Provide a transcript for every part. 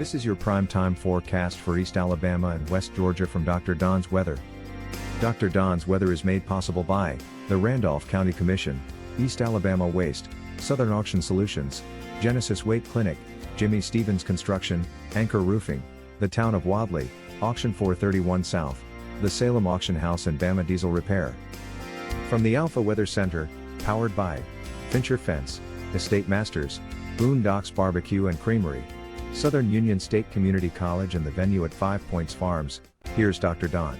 This is your prime-time forecast for East Alabama and West Georgia from Dr. Don's Weather. Dr. Don's Weather is made possible by the Randolph County Commission, East Alabama Waste, Southern Auction Solutions, Genesis Weight Clinic, Jimmy Stevens Construction, Anchor Roofing, the Town of Wadley, Auction 431 South, the Salem Auction House and Bama Diesel Repair. From the Alpha Weather Center, powered by Fincher Fence, Estate Masters, Boondocks Barbecue and Creamery, Southern Union State Community College and the venue at 5 Points Farms, here's Dr. Don.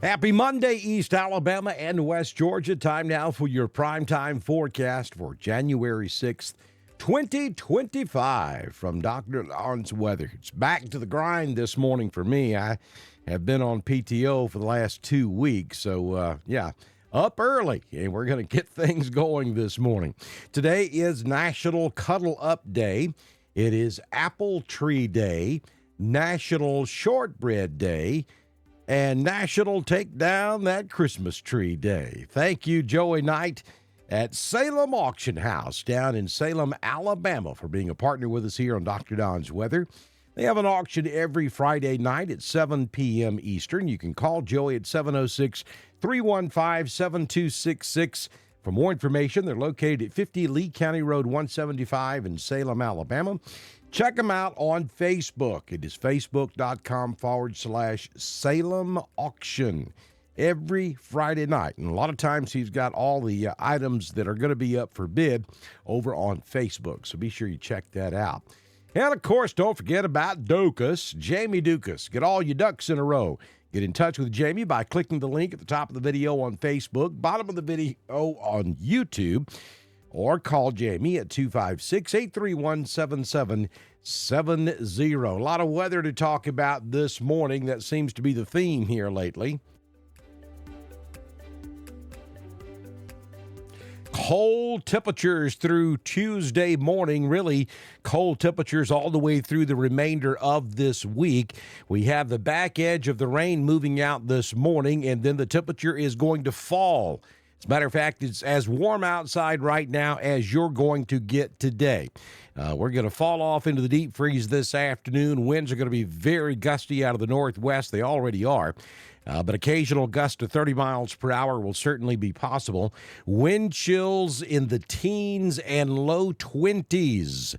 Happy Monday, East Alabama and West Georgia. Time now for your primetime forecast for January 6th, 2025 from Dr. Don's Weather. It's back to the grind this morning for me. I have been on PTO for the last 2 weeks, so up early, and we're going to get things going this morning. Today is National Cuddle Up Day. It is Apple Tree Day, National Shortbread Day, and National Take Down That Christmas Tree Day. Thank you, Joey Knight at Salem Auction House down in Salem, Alabama, for being a partner with us here on Dr. Don's Weather. They have an auction every Friday night at 7 p.m. Eastern. You can call Joey at 706-315-7266. For more information, they're located at 50 Lee County Road 175 in Salem, Alabama. Check them out on Facebook. It is facebook.com/Salem Auction every Friday night. And a lot of times he's got all the items that are going to be up for bid over on Facebook. So be sure you check that out. And, of course, don't forget about Dukas, Jamie Dukas. Get all your ducks in a row. Get in touch with Jamie by clicking the link at the top of the video on Facebook, bottom of the video on YouTube, or call Jamie at 256-831-7770. A lot of weather to talk about this morning. That seems to be the theme here lately. Cold temperatures through Tuesday morning, really cold temperatures all the way through the remainder of this week. We have the back edge of the rain moving out this morning, and then the temperature is going to fall. As a matter of fact, it's as warm outside right now as you're going to get today. We're going to fall off into the deep freeze this afternoon. Winds are going to be very gusty out of the northwest. They already are. But occasional gusts to 30 miles per hour will certainly be possible. Wind chills in the teens and low 20s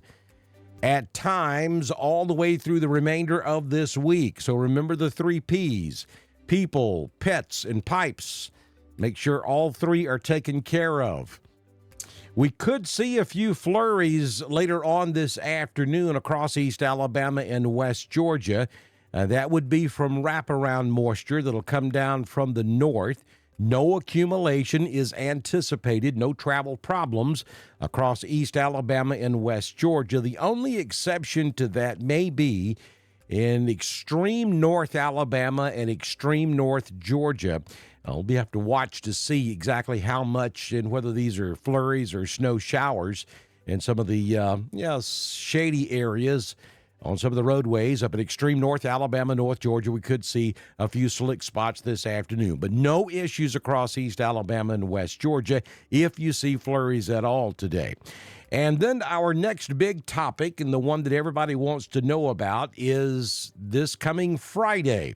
at times all the way through the remainder of this week. So remember the 3 Ps: people, pets, and pipes. Make sure all 3 are taken care of. We could see a few flurries later on this afternoon across East Alabama and West Georgia. That would be from wraparound moisture that'll come down from the north. No accumulation is anticipated, no travel problems across East Alabama and West Georgia. The only exception to that may be in extreme North Alabama and extreme North Georgia. We'll have to watch to see exactly how much and whether these are flurries or snow showers in some of the shady areas. On some of the roadways up in extreme North Alabama, North Georgia, we could see a few slick spots this afternoon. But no issues across East Alabama and West Georgia if you see flurries at all today. And then our next big topic, and the one that everybody wants to know about, is this coming Friday.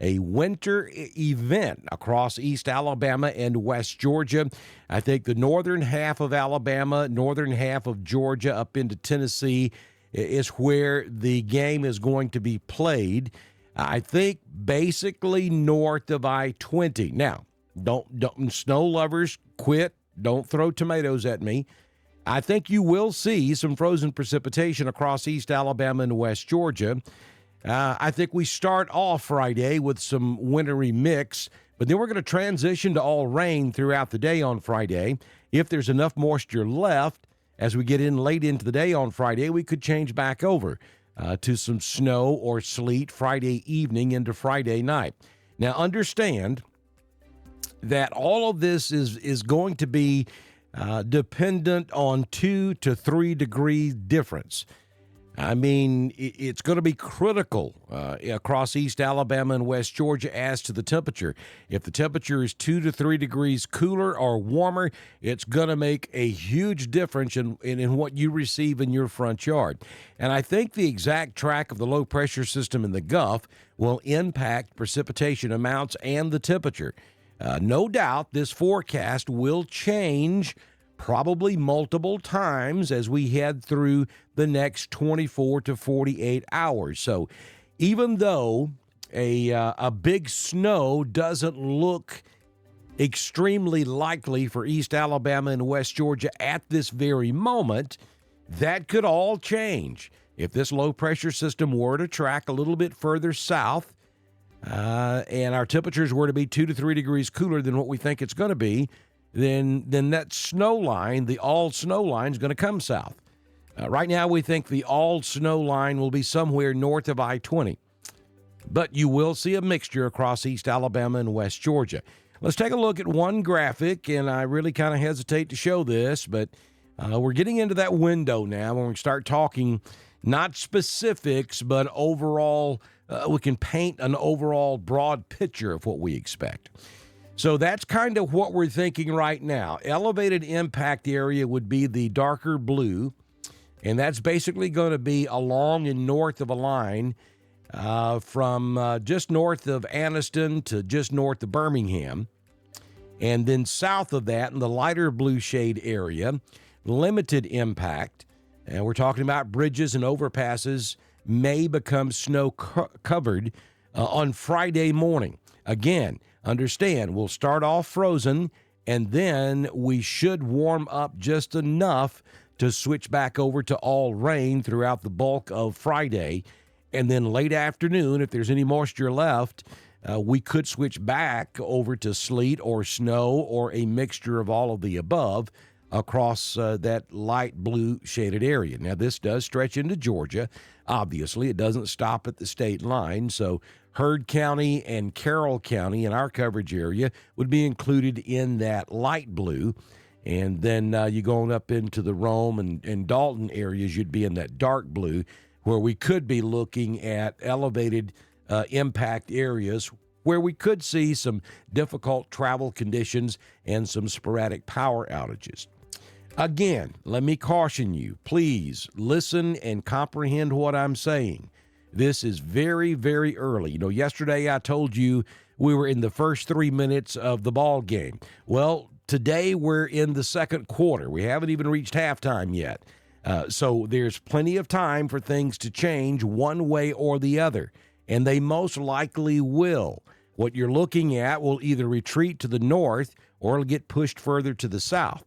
A winter event across East Alabama and West Georgia. I think the northern half of Alabama, northern half of Georgia, up into Tennessee, is where the game is going to be played. I think basically north of I-20. Now, don't snow lovers quit. Don't throw tomatoes at me. I think you will see some frozen precipitation across East Alabama and West Georgia. I think we start off Friday with some wintry mix, but then we're going to transition to all rain throughout the day on Friday. If there's enough moisture left, as we get in late into the day on Friday, we could change back over to some snow or sleet Friday evening into Friday night. Now, understand that all of this is going to be dependent on 2 to 3 degree difference. I mean, it's going to be critical across East Alabama and West Georgia as to the temperature. If the temperature is 2 to 3 degrees cooler or warmer, it's going to make a huge difference in what you receive in your front yard. And I think the exact track of the low-pressure system in the Gulf will impact precipitation amounts and the temperature. No doubt this forecast will change probably multiple times as we head through the next 24 to 48 hours. So even though a big snow doesn't look extremely likely for East Alabama and West Georgia at this very moment, that could all change. If this low-pressure system were to track a little bit further south and our temperatures were to be 2 to 3 degrees cooler than what we think it's going to be, then that snow line, the all snow line, is going to come south. Right now, we think the all snow line will be somewhere north of I-20. But you will see a mixture across East Alabama and West Georgia. Let's take a look at one graphic, and I really kind of hesitate to show this, but we're getting into that window now when we start talking not specifics, but overall, we can paint an overall broad picture of what we expect. So that's kind of what we're thinking right now. Elevated impact area would be the darker blue, and that's basically going to be along and north of a line from just north of Anniston to just north of Birmingham. And then south of that, in the lighter blue shade area, limited impact. And we're talking about bridges and overpasses may become snow covered on Friday morning. Again, understand, we'll start off frozen, and then we should warm up just enough to switch back over to all rain throughout the bulk of Friday. And then late afternoon, if there's any moisture left, we could switch back over to sleet or snow or a mixture of all of the above across that light blue shaded area. Now, this does stretch into Georgia. Obviously, it doesn't stop at the state line, so Heard County and Carroll County in our coverage area would be included in that light blue. And then you going up into the Rome and Dalton areas, you'd be in that dark blue, where we could be looking at elevated impact areas where we could see some difficult travel conditions and some sporadic power outages. Again, let me caution you, please listen and comprehend what I'm saying. This is very, very early. You know, yesterday I told you we were in the first 3 minutes of the ball game. Well, today we're in the second quarter. We haven't even reached halftime yet. So there's plenty of time for things to change one way or the other, and they most likely will. What you're looking at will either retreat to the north or it'll get pushed further to the south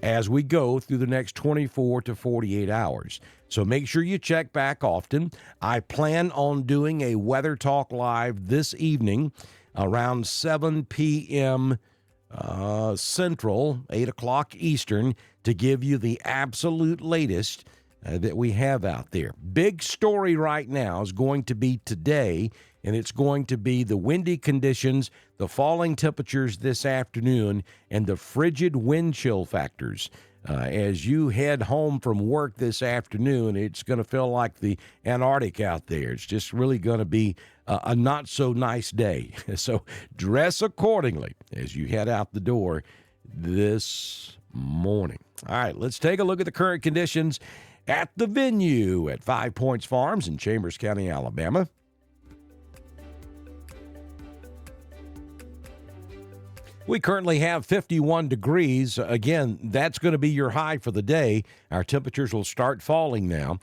as we go through the next 24 to 48 hours. So make sure you check back often. I plan on doing a Weather Talk Live this evening around 7 p.m. Central, 8 o'clock Eastern, to give you the absolute latest that we have out there. Big story right now is going to be today, and it's going to be the windy conditions, the falling temperatures this afternoon, and the frigid wind chill factors. As you head home from work this afternoon, it's going to feel like the Antarctic out there. It's just really going to be a not-so-nice day. So dress accordingly as you head out the door this morning. All right, let's take a look at the current conditions at the venue at 5 Points Farms in Chambers County, Alabama. We currently have 51 degrees. Again, that's going to be your high for the day. Our temperatures will start falling now.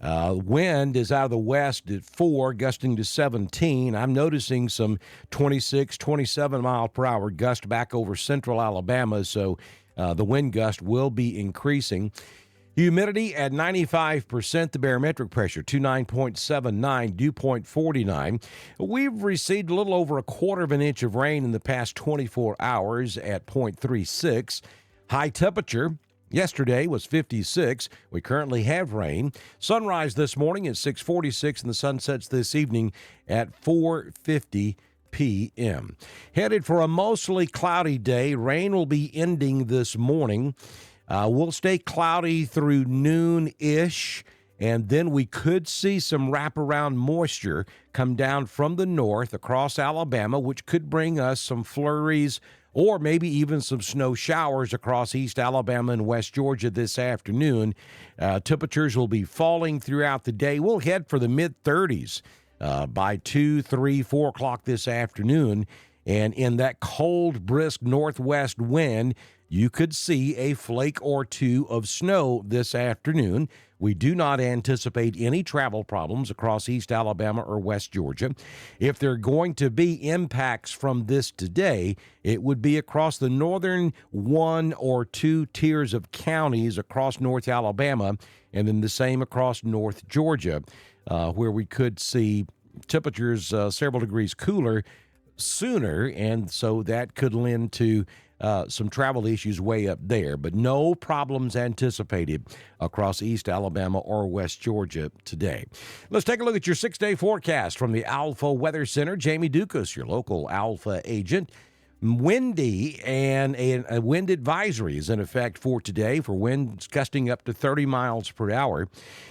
Wind is out of the west at 4, gusting to 17. I'm noticing some 26, 27 mile per hour gust back over central Alabama, so the wind gust will be increasing. Humidity at 95%, the barometric pressure 29.79, dew point 49. We've received a little over 1/4 inch of rain in the past 24 hours at 0.36. High temperature yesterday was 56. We currently have rain. Sunrise this morning at 6:46, and the sun sets this evening at 4:50 p.m. Headed for a mostly cloudy day. Rain will be ending this morning. We'll stay cloudy through noon-ish, And then we could see some wraparound moisture come down from the north across Alabama, which could bring us some flurries or maybe even some snow showers across East Alabama and West Georgia this afternoon. Temperatures will be falling throughout the day. We'll head for the mid-30s by 2, 3, 4 o'clock this afternoon. And in that cold, brisk northwest wind, you could see a flake or two of snow this afternoon. We do not anticipate any travel problems across East Alabama or West Georgia. If there are going to be impacts from this today, it would be across the northern 1 or 2 tiers of counties across North Alabama, and then the same across North Georgia, where we could see temperatures several degrees cooler sooner, and so that could lend to some travel issues way up there, but no problems anticipated across East Alabama or West Georgia today. Let's take a look at your 6-day forecast from the Alpha Weather Center. Jamie Dukas, your local Alpha agent. Windy, and a wind advisory is in effect for today for winds gusting up to 30 miles per hour.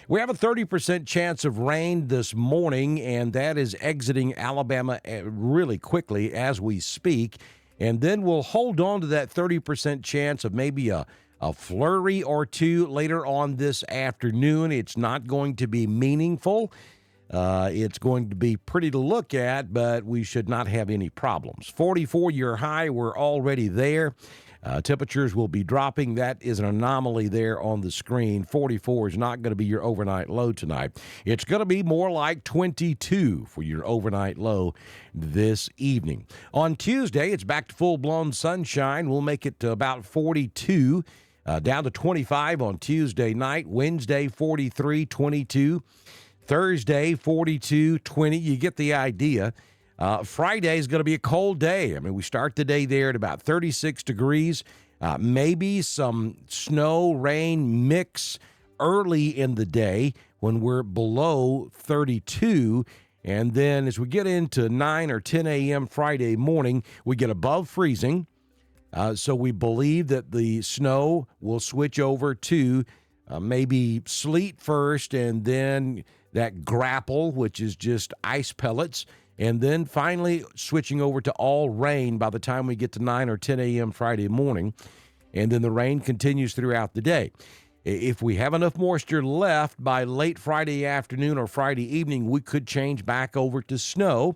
We have a 30% chance of rain this morning, and that is exiting Alabama really quickly as we speak. And then we'll hold on to that 30% chance of maybe a flurry or two later on this afternoon. It's not going to be meaningful. It's going to be pretty to look at, but we should not have any problems. 44-year high, we're already there. Temperatures will be dropping. That is an anomaly there on the screen. 44 is not going to be your overnight low tonight. It's going to be more like 22 for your overnight low this evening. On Tuesday, it's back to full-blown sunshine. We'll make it to about 42, down to 25 on Tuesday night. Wednesday, 43, 22. Thursday, 42, 20. You get the idea. Friday is going to be a cold day. I mean, we start the day there at about 36 degrees. Maybe some snow, rain mix early in the day when we're below 32. And then as we get into 9 or 10 a.m. Friday morning, we get above freezing. So we believe that the snow will switch over to maybe sleet first, and then that grapple, which is just ice pellets, and then finally switching over to all rain by the time we get to 9 or 10 a.m. Friday morning. And then the rain continues throughout the day. If we have enough moisture left by late Friday afternoon or Friday evening, we could change back over to snow.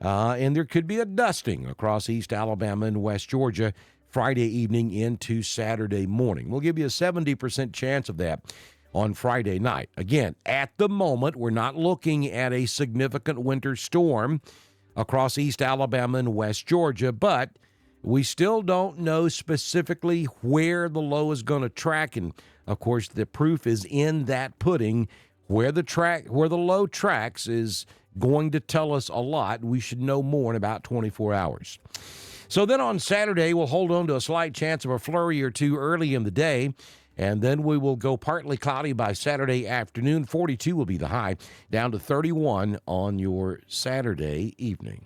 And there could be a dusting across East Alabama and West Georgia Friday evening into Saturday morning. We'll give you a 70% chance of that on Friday night. Again, at the moment, we're not looking at a significant winter storm across East Alabama and West Georgia, but we still don't know specifically where the low is going to track. And, of course, the proof is in that pudding. Where the low tracks is going to tell us a lot. We should know more in about 24 hours. So then on Saturday, we'll hold on to a slight chance of a flurry or two early in the day. And then we will go partly cloudy by Saturday afternoon. 42 will be the high, down to 31 on your Saturday evening.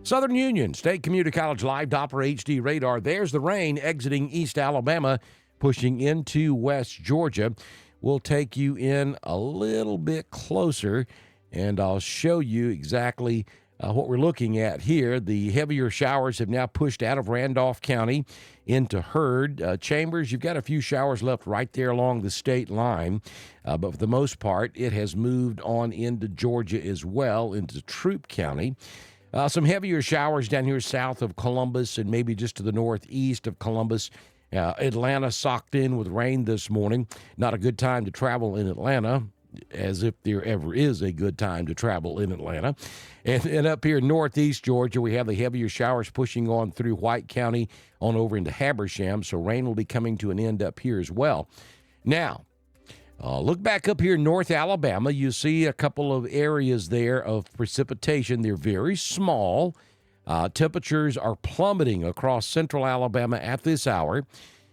Southern Union State Community College Live Doppler HD radar. There's the rain exiting East Alabama, pushing into West Georgia. We'll take you in a little bit closer, and I'll show you exactly what we're looking at here. The heavier showers have now pushed out of Randolph County into Heard. Chambers, you've got a few showers left right there along the state line, but for the most part, it has moved on into Georgia as well, into Troup County. Some heavier showers down here south of Columbus and maybe just to the northeast of Columbus. Atlanta socked in with rain this morning. Not a good time to travel in Atlanta, as if there ever is a good time to travel in Atlanta. And up here in northeast Georgia, we have the heavier showers pushing on through White County on over into Habersham, so rain will be coming to an end up here as well. Now, look back up here in North Alabama. You see a couple of areas there of precipitation. They're very small. Temperatures are plummeting across central Alabama at this hour.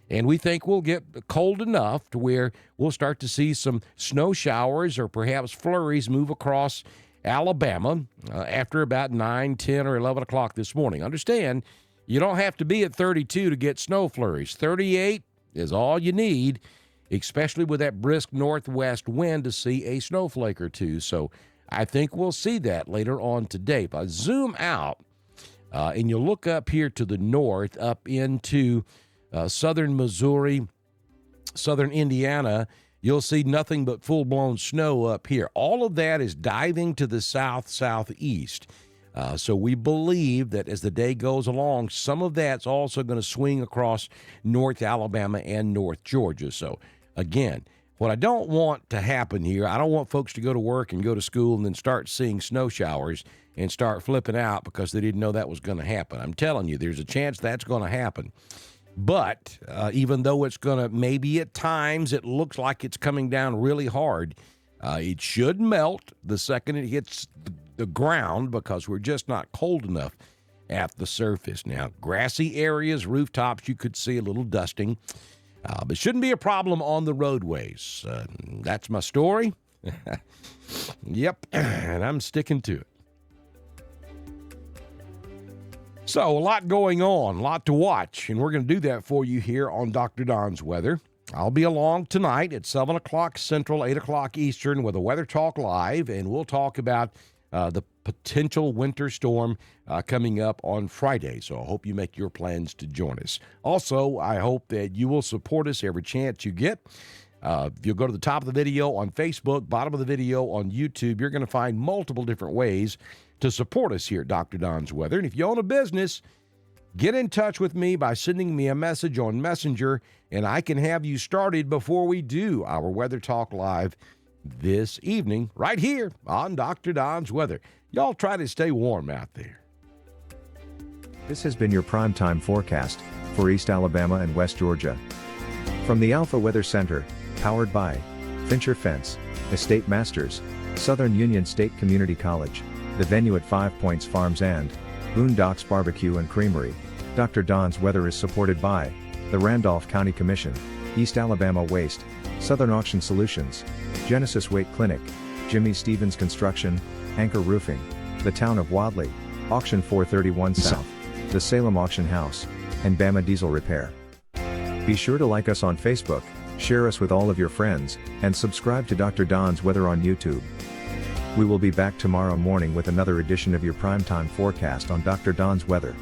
And we think we'll get cold enough to where we'll start to see some snow showers or perhaps flurries move across Alabama after about 9, 10, or 11 o'clock this morning. Understand, you don't have to be at 32 to get snow flurries. 38 is all you need. especially with that brisk northwest wind, to see a snowflake or two. So I think we'll see that later on today. If I zoom out and you look up here to the north, up into southern Missouri, southern Indiana, you'll see nothing but full-blown snow up here. All of that is diving to the south-southeast. So we believe that as the day goes along, some of that's also going to swing across North Alabama and North Georgia. So, again, what I don't want to happen here, I don't want folks to go to work and go to school and then start seeing snow showers and start flipping out because they didn't know that was going to happen. I'm telling you, there's a chance that's going to happen. But even though it's going to, maybe at times it looks like it's coming down really hard, it should melt the second it hits the ground because we're just not cold enough at the surface. Now, grassy areas, rooftops, you could see a little dusting, but shouldn't be a problem on the roadways. That's my story. Yep, and I'm sticking to it. So, a lot going on, a lot to watch, and we're going to do that for you here on Dr. Don's Weather. I'll be along tonight at 7 o'clock Central, 8 o'clock Eastern with a Weather Talk Live, and we'll talk about the potential winter storm coming up on Friday. So I hope you make your plans to join us. Also, I hope that you will support us every chance you get. If you'll go to the top of the video on Facebook, bottom of the video on YouTube, you're going to find multiple different ways to support us here at Dr. Don's Weather. And if you own a business, get in touch with me by sending me a message on Messenger, and I can have you started before we do our Weather Talk Live this evening, right here on Dr. Don's Weather. Y'all try to stay warm out there. This has been your primetime forecast for East Alabama and West Georgia. From the Alpha Weather Center, powered by Fincher Fence, Estate Masters, Southern Union State Community College, the venue at 5 Points Farms and Boondocks Barbecue and Creamery, Dr. Don's Weather is supported by the Randolph County Commission, East Alabama Waste, Southern Auction Solutions, Genesis Weight Clinic, Jimmy Stevens Construction, Anchor Roofing, the Town of Wadley, Auction 431 South, the Salem Auction House, and Bama Diesel Repair. Be sure to like us on Facebook, share us with all of your friends, and subscribe to Dr. Don's Weather on YouTube. We will be back tomorrow morning with another edition of your primetime forecast on Dr. Don's Weather.